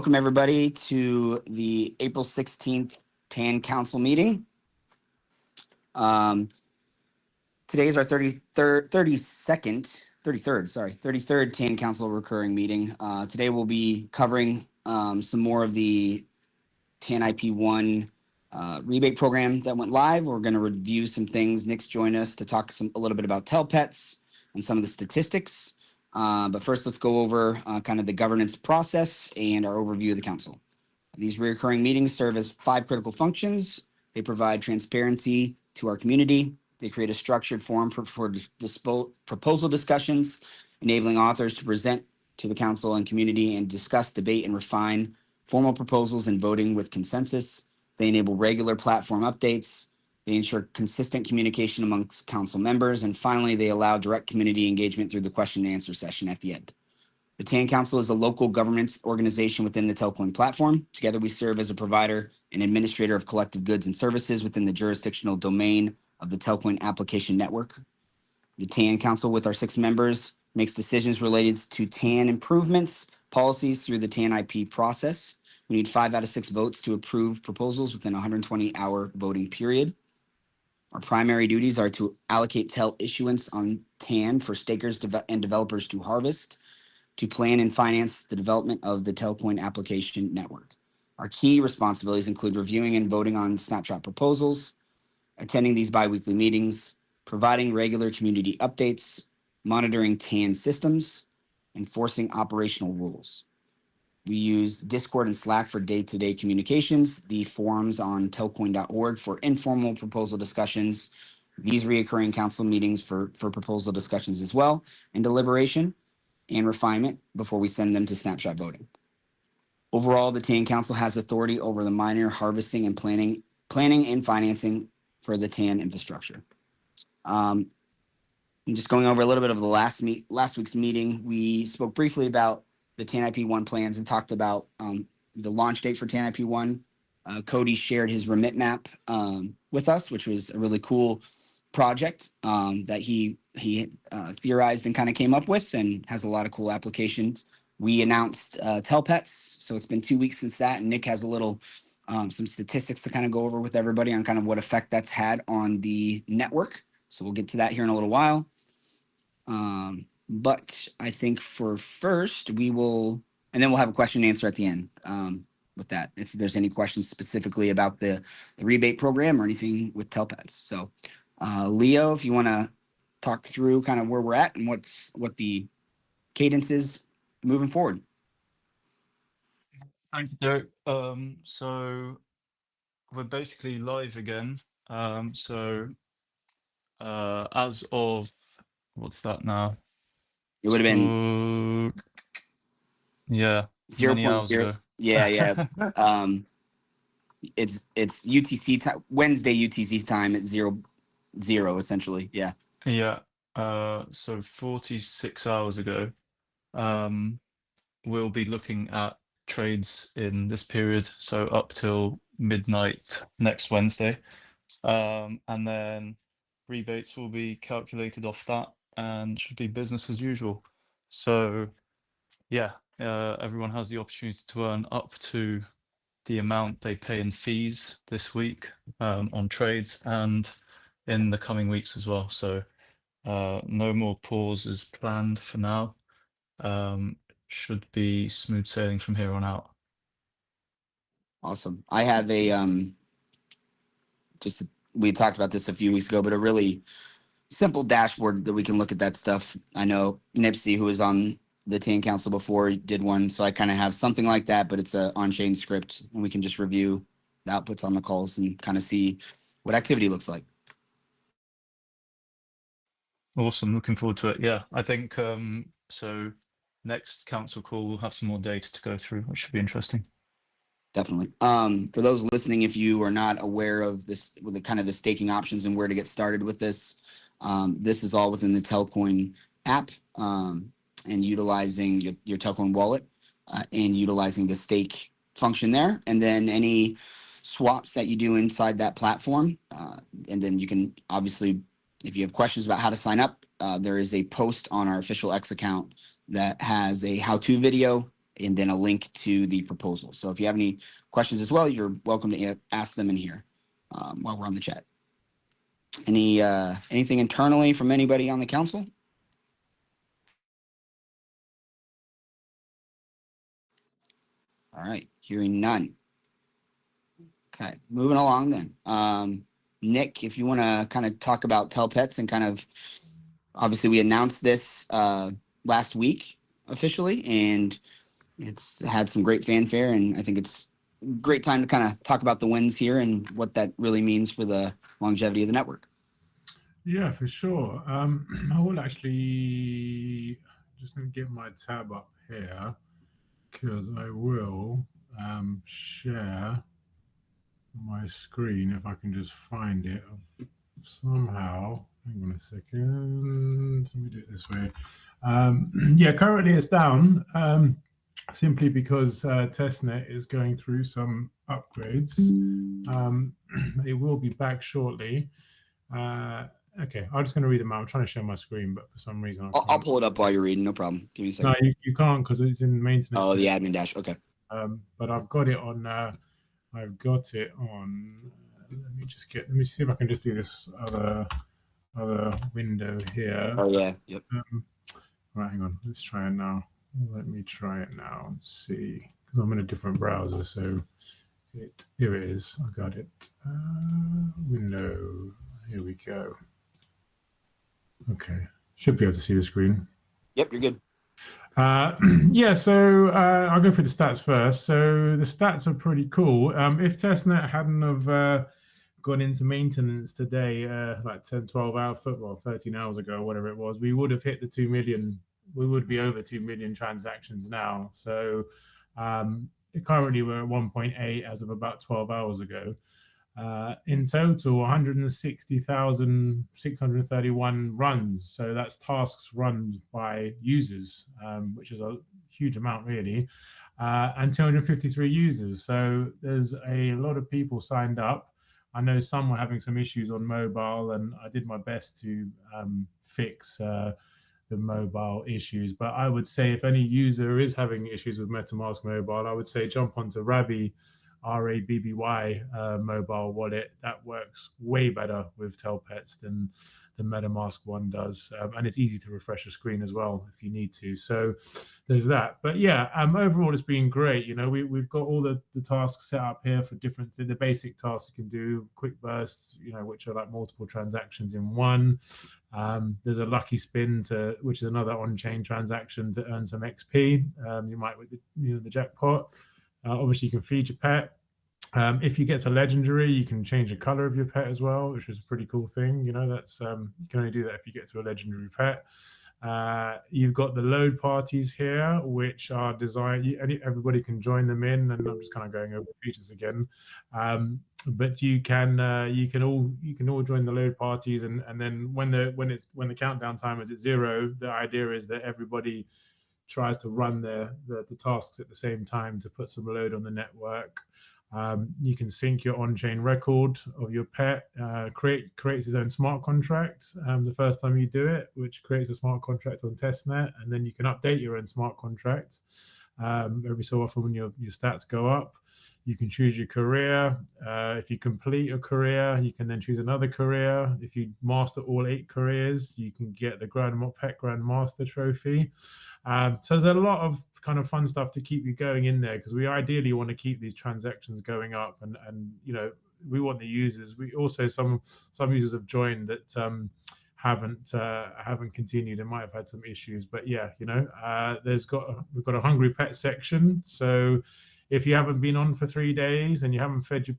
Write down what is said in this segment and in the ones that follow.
Welcome everybody to the April 16th TAN Council meeting. Today is our 33rd TAN Council recurring meeting. Today we'll be covering some more of the TAN IP1 rebate program that went live. We're going to review some things. Nick's joined us to talk a little bit about Telpets and some of the statistics. But first, let's go over kind of the governance process and our overview of the council. These recurring meetings serve as 5 critical functions. They provide transparency to our community. They create a structured forum for proposal discussions, enabling authors to present to the council and community and discuss, debate, and refine formal proposals and voting with consensus. They enable regular platform updates. They ensure consistent communication amongst council members. And finally, they allow direct community engagement through the question and answer session at the end. The TAN Council is a local governance organization within the Telcoin platform. Together, we serve as a provider and administrator of collective goods and services within the jurisdictional domain of the Telcoin application network. The TAN Council, with our 6 members, makes decisions related to TAN improvements, policies through the TAN IP process. We need 5 out of 6 votes to approve proposals within a 120-hour voting period. Our primary duties are to allocate TEL issuance on TAN for stakers and developers to harvest, to plan and finance the development of the Telcoin application network. Our key responsibilities include reviewing and voting on snapshot proposals, attending these biweekly meetings, providing regular community updates, monitoring TAN systems, enforcing operational rules. We use Discord and Slack for day-to-day communications, the forums on telcoin.org for informal proposal discussions, these reoccurring council meetings for proposal discussions as well, and deliberation and refinement before we send them to snapshot voting. Overall, the TAN Council has authority over the minor harvesting and planning and financing for the TAN infrastructure. I'm just going over a little bit of the last week's meeting. We spoke briefly about the TAN IP1 plans and talked about the launch date for TAN IP1. Cody shared his remit map with us, which was a really cool project that he theorized and kind of came up with and has a lot of cool applications. We announced Telpets, so it's been 2 weeks since that, and Nick has a little some statistics to kind of go over with everybody on kind of what effect that's had on the network. So we'll get to that here in a little while. But I think for first we will, and then we'll have a question and answer at the end with that, if there's any questions specifically about the rebate program or anything with Telpets. So Leo, if you want to talk through kind of where we're at and what the cadence is moving forward. Thank you, Derek. So we're basically live again. As of, what's that now? It would have been 0.0. Yeah. It's UTC time, Wednesday UTC time at 0:00 essentially. Yeah. Yeah. So 46 hours ago, we'll be looking at trades in this period, so up till midnight next Wednesday, and then rebates will be calculated off that and should be business as usual. So yeah, everyone has the opportunity to earn up to the amount they pay in fees this week on trades and in the coming weeks as well. So no more pauses planned for now. Should be smooth sailing from here on out. Awesome. I have we talked about this a few weeks ago, but a really simple dashboard that we can look at that stuff. I know Nipsey, who was on the TAN Council before, did one, so I kind of have something like that, but it's a on-chain script, and we can just review the outputs on the calls and kind of see what activity looks like. Awesome. Looking forward to it. Yeah, I think so. Next council call, we'll have some more data to go through, which should be interesting. Definitely. For those listening, if you are not aware of this, with the kind of the staking options and where to get started with this is all within the Telcoin app and utilizing your Telcoin wallet and utilizing the stake function there. And then any swaps that you do inside that platform. And then you can obviously, if you have questions about how to sign up, there is a post on our official X account that has a how-to video, and then a link to the proposal. So if you have any questions as well, you're welcome to ask them in here while we're on the chat. Anything internally from anybody on the council? All right, hearing none. Okay, moving along then. Nick, if you want to kind of talk about Telpets and kind of, obviously we announced this last week officially, and it's had some great fanfare, and I think it's a great time to kind of talk about the wins here and what that really means for the longevity of the network. Yeah, for sure. I will actually just let me get my tab up here, because I will share my screen if I can just find it somehow. Hang on a second. Let me do it this way. Yeah, currently it's down simply because testnet is going through some upgrades. It will be back shortly. Okay, I'm just going to read them out. I'm trying to share my screen, but for some reason I'll pull it up while you're reading. No problem. Give me a second. No, you can't, because it's in maintenance. Oh, the admin dash. Okay. But I've got it on. I've got it on. Let me see if I can just do this other window here. Oh yeah. Yep. Right, hang on. Let's try it now. Let me try it now and see, because I'm in a different browser. So here it is. I got it. Window. Here we go. Okay, should be able to see the screen. Yep, you're good. Yeah, so I'll go through the stats first. So the stats are pretty cool. If testnet hadn't have gone into maintenance today, like 10, 12 hours, 13 hours ago, whatever it was, we would have hit the 2 million. We would be over 2 million transactions now. So currently we're at 1.8 as of about 12 hours ago. In total, 160,631 runs. So that's tasks run by users, which is a huge amount, really, and 253 users. So there's a lot of people signed up. I know some were having some issues on mobile, and I did my best to fix the mobile issues. But I would say if any user is having issues with MetaMask Mobile, I would say jump onto Rabby, RABBY mobile wallet. That works way better with Telpets than the MetaMask one does, and it's easy to refresh a screen as well if you need to. So there's that. But yeah, overall it's been great. You know, we've got all the tasks set up here for different the basic tasks you can do, quick bursts, you know, which are like multiple transactions in one. There's a lucky spin which is another on-chain transaction to earn some XP. You might with the jackpot. Obviously, you can feed your pet. If you get to legendary, you can change the color of your pet as well, which is a pretty cool thing. You know, that's you can only do that if you get to a legendary pet. You've got the load parties here, which are designed. Everybody can join them in, and I'm just kind of going over the features again. But you can all join the load parties, and then when the countdown time is at 0, the idea is that everybody tries to run the tasks at the same time to put some load on the network. You can sync your on-chain record of your pet, creates its own smart contract the first time you do it, which creates a smart contract on testnet, and then you can update your own smart contract every so often when your stats go up. You can choose your career. If you complete a career, you can then choose another career. If you master all 8 careers, you can get the Pet Grandmaster trophy. So there's a lot of kind of fun stuff to keep you going in there, because we ideally want to keep these transactions going up, and you know, we want the users. We also some users have joined that haven't continued and might have had some issues, but yeah, you know, we've got a hungry pet section. So if you haven't been on for 3 days and you haven't fed your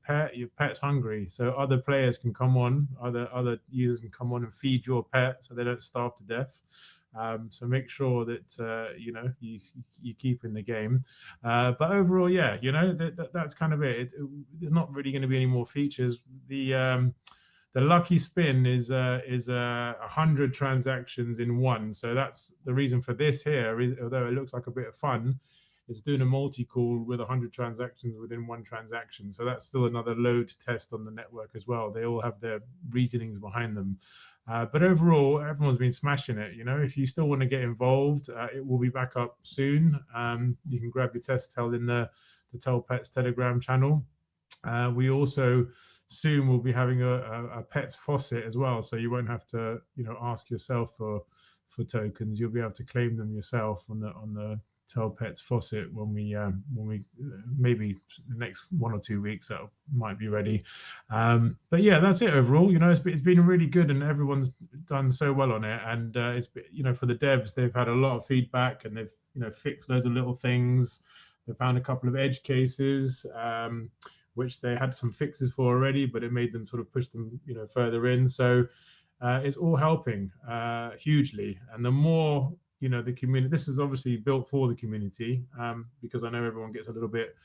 pet's hungry. So other players can come on, other users can come on and feed your pet so they don't starve to death. So make sure that you know, you keep in the game. But overall, yeah, you know, that's kind of it. There's not really going to be any more features. The lucky spin is 100 transactions in one. So that's the reason for this here. Is although it looks like a bit of fun, it's doing a multi-call with 100 transactions within one transaction. So that's still another load test on the network as well. They all have their reasonings behind them. But overall, everyone's been smashing it. You know, if you still want to get involved, it will be back up soon. You can grab your test tell in the Telpets Telegram channel. We also soon will be having a pets faucet as well, so you won't have to, you know, ask yourself for tokens. You'll be able to claim them yourself on the Telpets faucet when we maybe the next 1 or 2 weeks that might be ready. But yeah, that's it overall. You know, it's been really good, and everyone's done so well on it. And it's, you know, for the devs, they've had a lot of feedback, and they've, you know, fixed loads of little things. They found a couple of edge cases, which they had some fixes for already, but it made them sort of push them, you know, further in. So it's all helping hugely. And the more, you know, the community, this is obviously built for the community, because I know everyone gets a little bit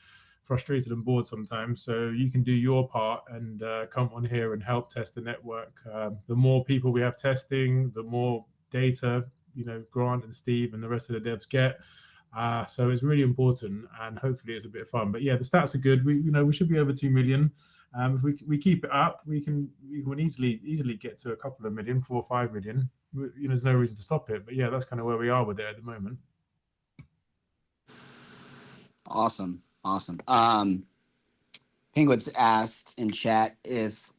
frustrated and bored sometimes. So you can do your part and come on here and help test the network. The more people we have testing, the more data, you know, Grant and Steve and the rest of the devs get. So it's really important, and hopefully it's a bit of fun. But yeah, the stats are good. We should be over 2 million. If we keep it up, we can easily get to a couple of million, 4 or 5 million. You know, there's no reason to stop it. But yeah, that's kind of where we are with it at the moment. Awesome. Penguins asked in chat if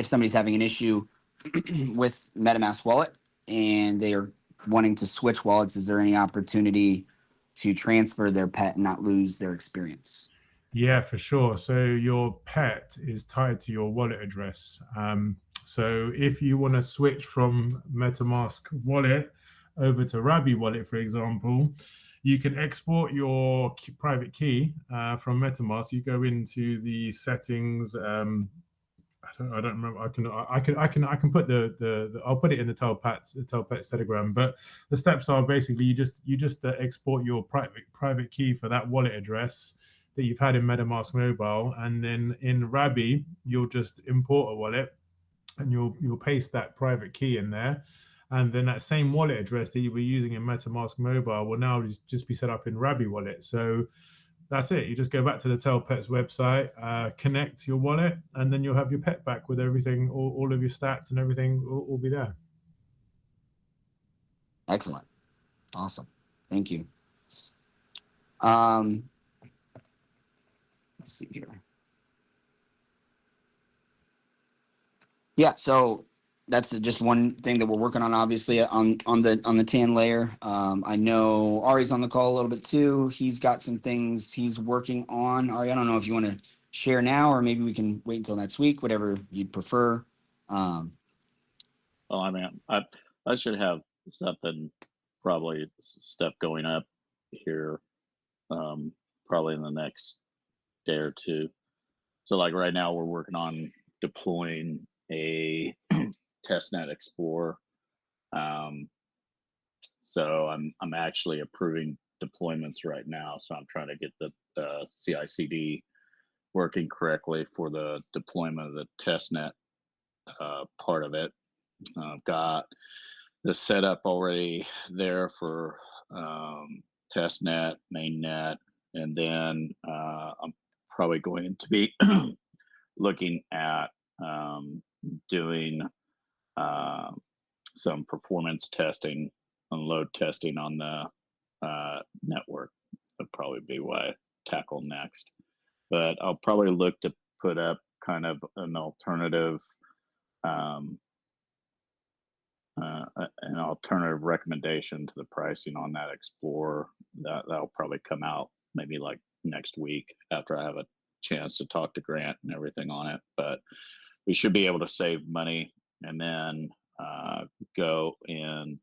somebody's having an issue with MetaMask wallet and they are wanting to switch wallets, is there any opportunity to transfer their pet and not lose their experience? Yeah, for sure. So your pet is tied to your wallet address. So if you want to switch from MetaMask wallet over to Rabi wallet, for example, you can export your private key from MetaMask. You go into the settings. I don't remember. I can put I'll put it in the Telpets Telegram. But the steps are basically you just export your private key for that wallet address that you've had in MetaMask Mobile, and then in Rabi you'll just import a wallet, and you'll paste that private key in there, and then that same wallet address that you were using in MetaMask Mobile will now just be set up in Rabi wallet. So that's it. You just go back to the Telpets website, connect your wallet, and then you'll have your pet back with everything, all of your stats and everything will be there. Excellent. Awesome. Thank you. Let's see here. Yeah, so that's just one thing that we're working on, obviously, on the tan layer. I know Ari's on the call a little bit too. He's got some things he's working on. Ari, I don't know if you want to share now, or maybe we can wait until next week, whatever you'd prefer. Oh, I mean, I should have something, probably stuff going up here, probably in the next day or two. So like right now we're working on deploying a testnet Explorer. So I'm actually approving deployments right now. So I'm trying to get the CI/CD working correctly for the deployment of the testnet part of it. I've got the setup already there for testnet, mainnet, and then I'm probably going to be looking at doing some performance testing and load testing on the network. That'd probably be what I tackle next. But I'll probably look to put up kind of an alternative recommendation to the pricing on that Explorer. That'll probably come out maybe like next week after I have a chance to talk to Grant and everything on it. But we should be able to save money and then go and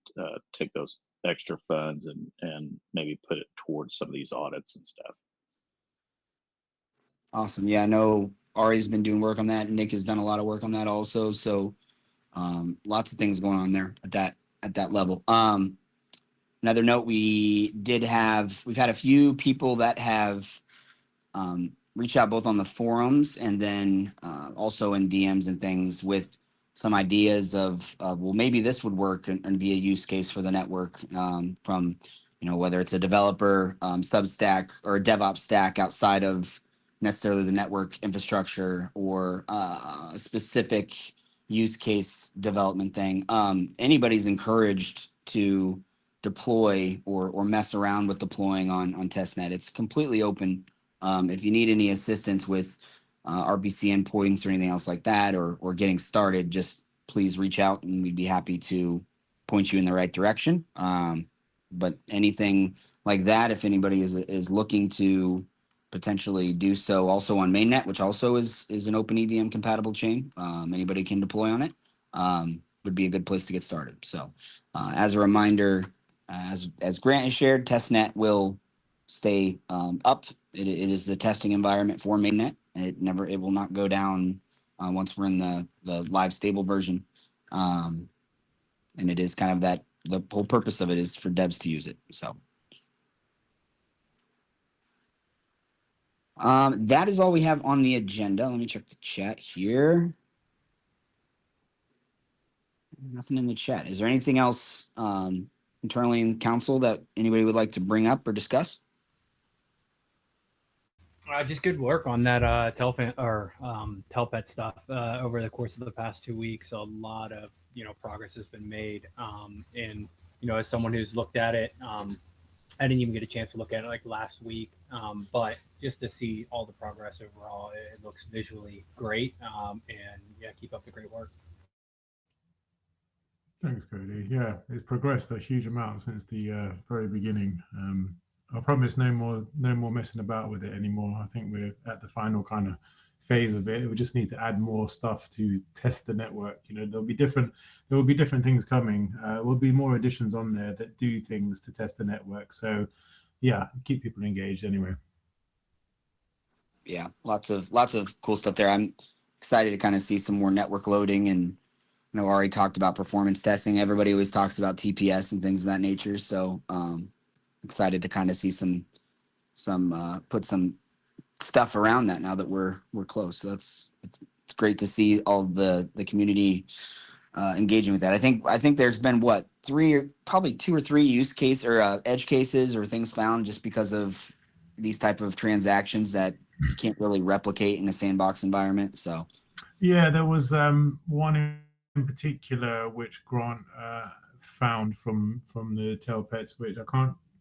take those extra funds and maybe put it towards some of these audits and stuff. Awesome. Yeah, I know Ari's been doing work on that. Nick has done a lot of work on that also. So lots of things going on there at that level. Another note, we've had a few people that have reached out both on the forums and then also in DMs and things with some ideas of well, maybe this would work and be a use case for the network, from, you know, whether it's a developer Substack or a DevOps stack outside of necessarily the network infrastructure, or a specific, use case development thing. Anybody's encouraged to deploy or mess around with deploying on testnet. It's completely open. If you need any assistance with RPC endpoints or anything else like that, or getting started, just please reach out and we'd be happy to point you in the right direction. But anything like that, if anybody is looking to potentially do so also on mainnet, which also is an open EVM compatible chain, anybody can deploy on it, would be a good place to get started. So as a reminder, as Grant has shared, testnet will stay up. It is the testing environment for mainnet. It will not go down once we're in the live stable version. And it is kind of that, the whole purpose of it is for devs to use it. So that is all we have on the agenda. Let me check the chat here. Nothing in the chat. Is there anything else internally in council that anybody would like to bring up or discuss? Just good work on that Telpet stuff over the course of the past 2 weeks. A lot of progress has been made, and as someone who's looked at it, I didn't even get a chance to look at it like last week, but just to see all the progress overall, it looks visually great, and yeah, keep up the great work. Thanks, Cody. Yeah, it's progressed a huge amount since the very beginning. I promise no more messing about with it anymore. I think we're at the final kind of phase of it. We just need to add more stuff to test the network. There will be different things coming. There will be more additions on there that do things to test the network. So yeah, keep people engaged anyway. Yeah, lots of cool stuff there. I'm excited to kind of see some more network loading, and Ari talked about performance testing. Everybody always talks about TPS and things of that nature. So excited to kind of see some put some stuff around that now that we're close. So it's great to see all the community engaging with that. I think there's been probably 2 or 3 use case or edge cases or things found just because of these type of transactions that you can't really replicate in a sandbox environment. So yeah, there was one in particular which Grant found from the Telpets, which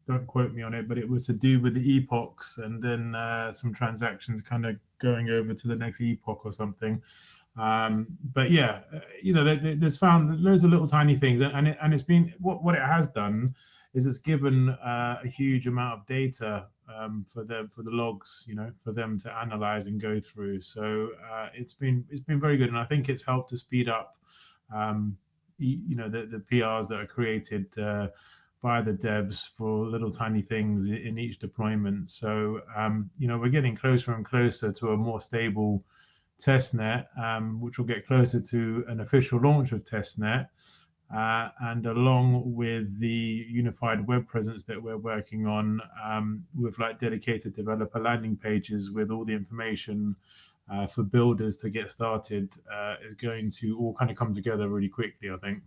don't quote me on it, but it was to do with the epochs and then some transactions kind of going over to the next epoch or something. But yeah, there's found loads of little tiny things, and it's been what it has done is it's given a huge amount of data for the logs, for them to analyze and go through. So it's been very good, and I think it's helped to speed up the PRs that are created by the devs for little tiny things in each deployment. So we're getting closer and closer to a more stable testnet, which will get closer to an official launch of testnet. And along with the unified web presence that we're working on, with dedicated developer landing pages with all the information for builders to get started, is going to all kind of come together really quickly, I think.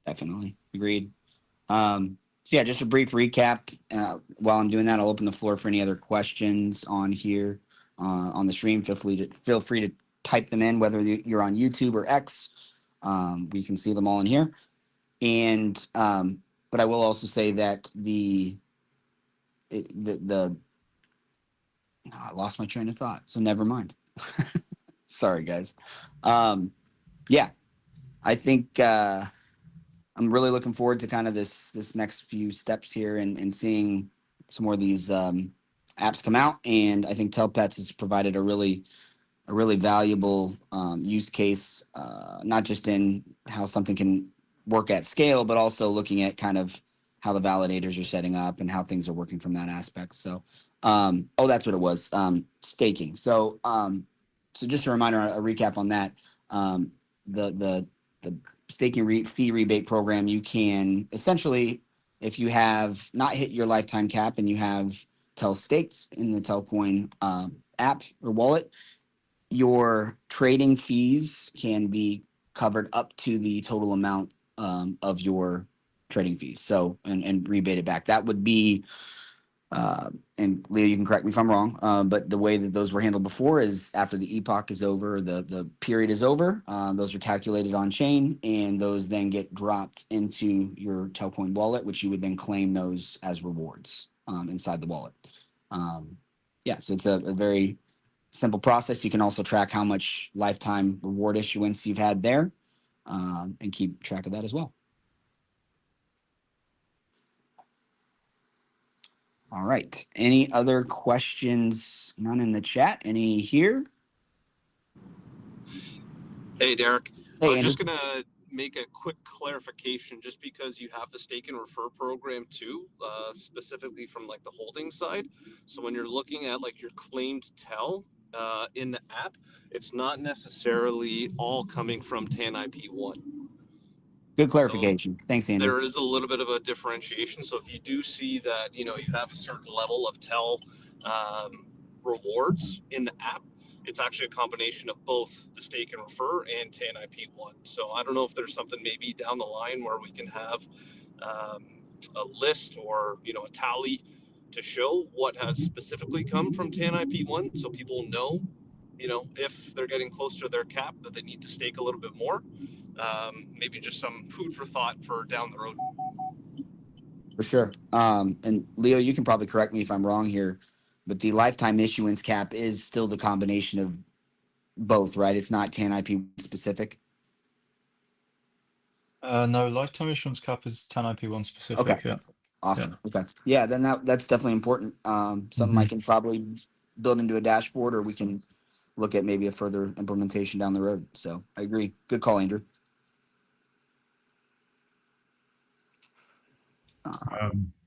Definitely agreed. So yeah, just a brief recap. While I'm doing that, I'll open the floor for any other questions on here on the stream. Feel free to type them in, whether you're on YouTube or X. We can see them all in here. And but I will also say that I lost my train of thought, so never mind. Sorry, guys. Yeah, I think I'm really looking forward to kind of this next few steps here and seeing some more of these apps come out. And I think Telpets has provided a really valuable use case, not just in how something can work at scale, but also looking at kind of how the validators are setting up and how things are working from that aspect. So, that's what it was, staking. So just a reminder, a recap on that. The staking fee rebate program, you can essentially, if you have not hit your lifetime cap and you have Tel staked in the Telcoin app or wallet, your trading fees can be covered up to the total amount of your trading fees. So and rebate it back. That would be And Leo, you can correct me if I'm wrong, but the way that those were handled before is after the epoch is over, the period is over, those are calculated on chain, and those then get dropped into your Telcoin wallet, which you would then claim those as rewards inside the wallet. Yeah, so it's a very simple process. You can also track how much lifetime reward issuance you've had there, and keep track of that as well. All right. Any other questions? None in the chat. Any here? Hey, Derek. I Hey, was Andrew. just going to make a quick clarification just because you have the stake and refer program too, specifically from like the holding side. So when you're looking at like your claimed tell in the app, it's not necessarily all coming from TAN-IP1. Good clarification. Thanks, Andrew. There is a little bit of a differentiation. So if you do see that, you have a certain level of tell rewards in the app, it's actually a combination of both the stake and refer and TAN-IP1. So I don't know if there's something maybe down the line where we can have a list or, a tally to show what has specifically come from TAN-IP1 so people know, if they're getting close to their cap that they need to stake a little bit more. Maybe just some food for thought for down the road. For sure. And Leo, you can probably correct me if I'm wrong here, but the lifetime issuance cap is still the combination of both, right? It's not TAN-IP specific. No, lifetime issuance cap is TAN-IP1 specific. Okay. Yeah. Awesome. Yeah. Okay. Yeah, then that's definitely important. Something I can probably build into a dashboard, or we can look at maybe a further implementation down the road. So I agree. Good call, Andrew.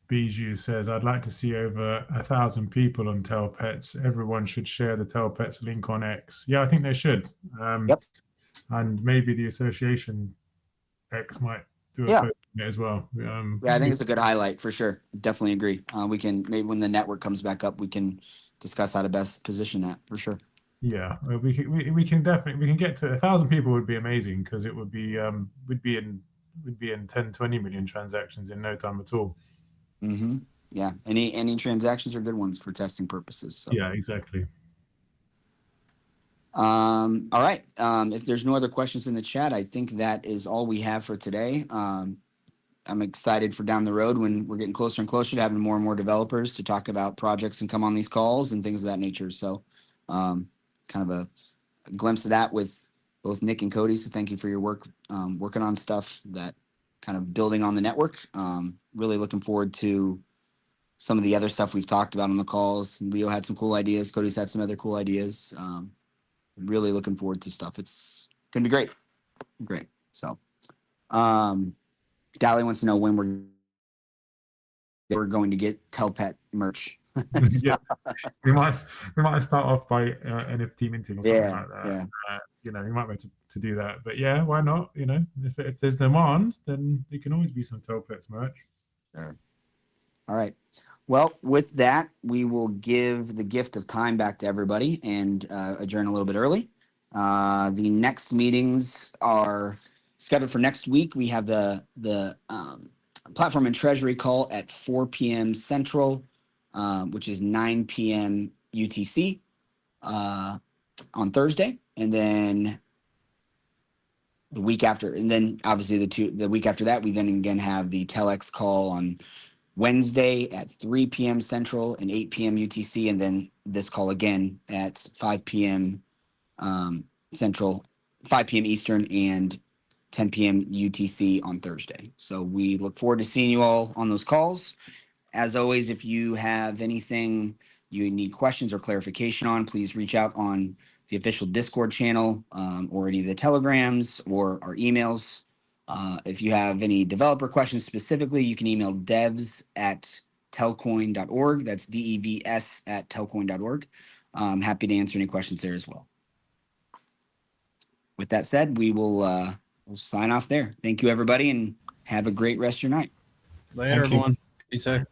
Bijou says, I'd like to see over 1,000 people on Telpets. Everyone should share the Telpets link on X. Yeah, I think they should. Yep. And maybe the association X might do a Yeah. post on it as well. Yeah, I think it's a good highlight for sure. Definitely agree. We can maybe when the network comes back up, we can discuss how to best position that for sure. Yeah, we can definitely get to 1,000 people would be amazing because it would be we'd be in 10-20 million transactions in no time at all. Mm-hmm. Yeah, any transactions are good ones for testing purposes. So. Yeah, exactly. All right. If there's no other questions in the chat, I think that is all we have for today. I'm excited for down the road when we're getting closer and closer to having more and more developers to talk about projects and come on these calls and things of that nature. So kind of a glimpse of that with both Nick and Cody. So thank you for your work, working on stuff that kind of building on the network. Really looking forward to some of the other stuff we've talked about on the calls. Leo had some cool ideas. Cody's had some other cool ideas. Really looking forward to stuff. It's going to be great. Great. So, Dally wants to know when we're going to get Telpet merch. Yeah, we might start off by NFT minting or something like that. Yeah. We might be able to do that. But yeah, why not? If there's demand, then there can always be some Telpets merch. Sure. All right. Well, with that, we will give the gift of time back to everybody and adjourn a little bit early. The next meetings are scheduled for next week. We have the platform and treasury call at 4 p.m. Central, which is 9 p.m. UTC on Thursday, and then the week after, and then obviously the week after that, we then again have the Telex call on Wednesday at 3 p.m. Central and 8 p.m. UTC, and then this call again at 5 p.m. Central, 5 p.m. Eastern, and 10 p.m. UTC on Thursday. So we look forward to seeing you all on those calls. As always, if you have anything you need questions or clarification on, please reach out on the official Discord channel or any of the telegrams or our emails. If you have any developer questions specifically, you can email devs@telcoin.org. That's devs@telcoin.org. I'm happy to answer any questions there as well. With that said, we will we'll sign off there. Thank you, everybody, and have a great rest of your night. Later, everyone. Be safe.